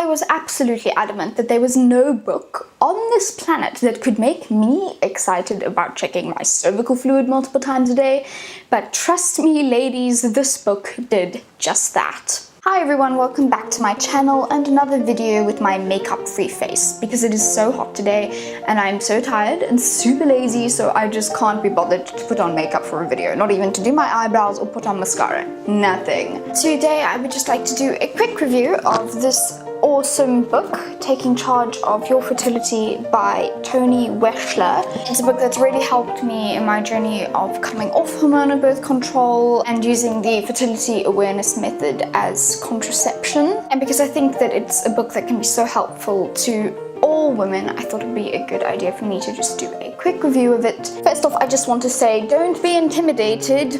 was absolutely adamant that there was no book on this planet that could make me excited about checking my cervical fluid multiple times a day, but trust me ladies, this book did just that. Hi everyone, welcome back to my channel and another video with my makeup free face, because it is so hot today and I'm so tired and super lazy, so I just can't be bothered to put on makeup for a video, not even to do my eyebrows or put on mascara, nothing. Today I would just like to do a quick review of this awesome book, Taking Charge of Your Fertility by Toni Weschler. It's a book that's really helped me in my journey of coming off hormonal birth control and using the fertility awareness method as contraception. And because I think that it's a book that can be so helpful to all women, I thought it would be a good idea for me to just do a quick review of it. First off, I just want to say, don't be intimidated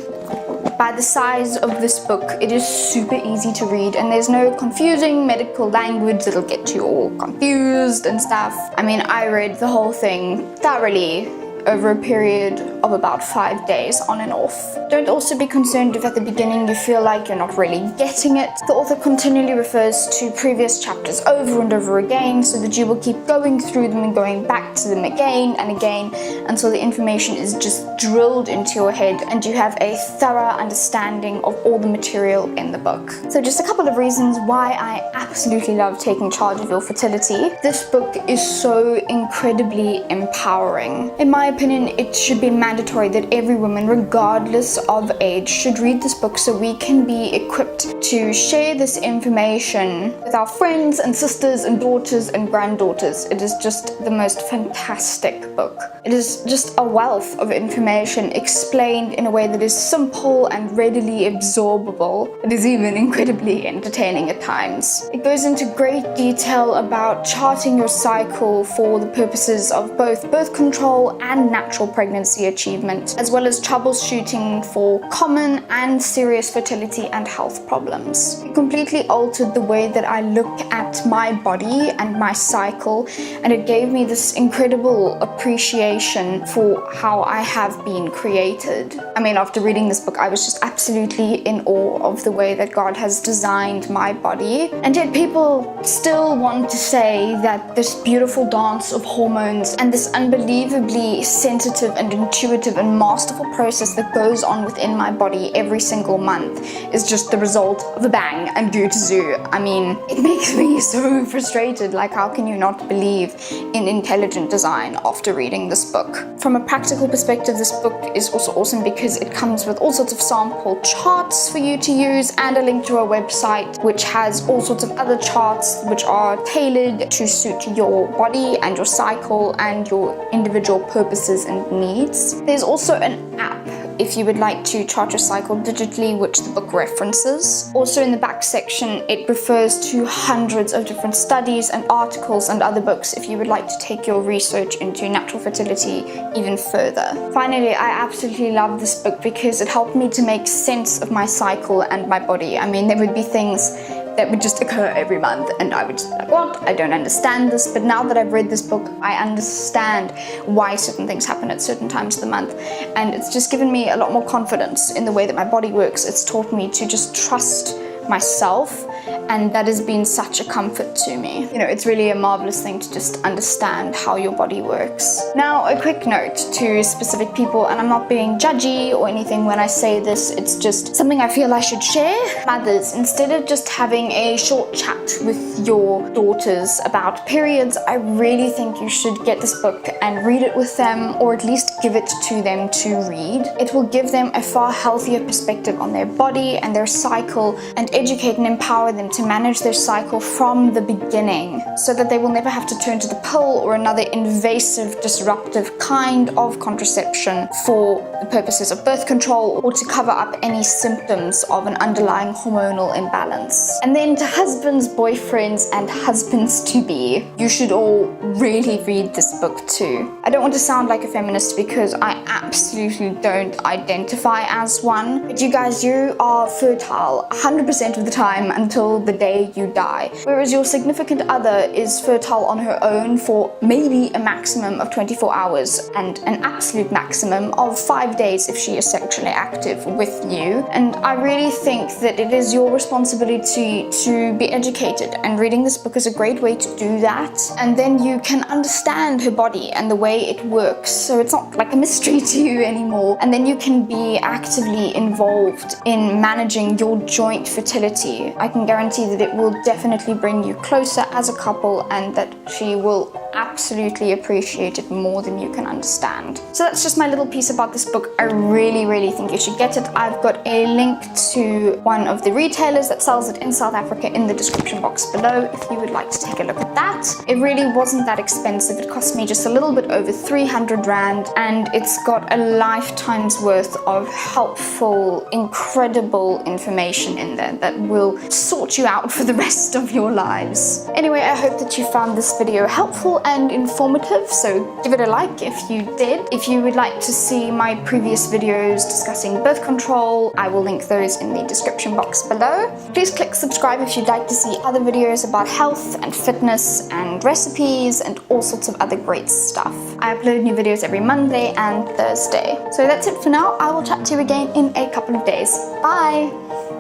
by the size of this book. It is super easy to read and there's no confusing medical language that'll get you all confused and stuff. I mean, I read the whole thing thoroughly over a period of about 5 days on and off. Don't also be concerned if at the beginning you feel like you're not really getting it. The author continually refers to previous chapters over and over again so that you will keep going through them and going back to them again and again until the information is just drilled into your head and you have a thorough understanding of all the material in the book. So just a couple of reasons why I absolutely love Taking Charge of Your Fertility. This book is so incredibly empowering. In my opinion, it should be mandatory that every woman, regardless of age, should read this book so we can be equipped to share this information with our friends and sisters and daughters and granddaughters. It is just the most fantastic book. It is just a wealth of information explained in a way that is simple and readily absorbable. It is even incredibly entertaining at times. It goes into great detail about charting your cycle for the purposes of both birth control and natural pregnancy achievement, as well as troubleshooting for common and serious fertility and health problems. It completely altered the way that I look at my body and my cycle, and it gave me this incredible appreciation for how I have been created. I mean, after reading this book, I was just absolutely in awe of the way that God has designed my body, and yet people still want to say that this beautiful dance of hormones and this unbelievably sensitive and intuitive and masterful process that goes on within my body every single month is just the result of a bang and do to zoo. I mean, it makes me so frustrated. Like, how can you not believe in intelligent design after reading this book? From a practical perspective, this book is also awesome because it comes with all sorts of sample charts for you to use and a link to a website which has all sorts of other charts which are tailored to suit your body and your cycle and your individual purposes and needs. There's also an app if you would like to chart your cycle digitally, which the book references. Also in the back section, it refers to hundreds of different studies and articles and other books if you would like to take your research into natural fertility even further. Finally, I absolutely love this book because it helped me to make sense of my cycle and my body. I mean, there would be things that would just occur every month and I would just be like, what? I don't understand this. But now that I've read this book, I understand why certain things happen at certain times of the month, and it's just given me a lot more confidence in the way that my body works. It's taught me to just trust myself, and that has been such a comfort to me. You know, it's really a marvelous thing to just understand how your body works. Now, a quick note to specific people, and I'm not being judgy or anything when I say this, it's just something I feel I should share. Mothers, instead of just having a short chat with your daughters about periods, I really think you should get this book and read it with them, or at least give it to them to read. It will give them a far healthier perspective on their body and their cycle, and educate and empower them to manage their cycle from the beginning so that they will never have to turn to the pill or another invasive, disruptive kind of contraception for the purposes of birth control or to cover up any symptoms of an underlying hormonal imbalance. And then to husbands, boyfriends, and husbands-to-be, you should all really read this book too. I don't want to sound like a feminist because I absolutely don't identify as one, but you guys, you are fertile 100% of the time until until the day you die. Whereas your significant other is fertile on her own for maybe a maximum of 24 hours and an absolute maximum of 5 days if she is sexually active with you. And I really think that it is your responsibility to be educated, and reading this book is a great way to do that. And then you can understand her body and the way it works, so it's not like a mystery to you anymore. And then you can be actively involved in managing your joint fertility. I can guarantee that it will definitely bring you closer as a couple, and that she will absolutely appreciate it more than you can understand. So that's just my little piece about this book. I really think you should get it. I've got a link to one of the retailers that sells it in South Africa in the description box below if you would like to take a look at that. It really wasn't that expensive. It cost me just a little bit over 300 Rand, and it's got a lifetime's worth of helpful, incredible information in there that will sort you out for the rest of your lives. Anyway, I hope that you found this video helpful and informative, so give it a like if you did. If you would like to see my previous videos discussing birth control, I will link those in the description box below. Please click subscribe if you'd like to see other videos about health and fitness and recipes and all sorts of other great stuff. I upload new videos every Monday and Thursday. So that's it for now. I will chat to you again in a couple of days. Bye!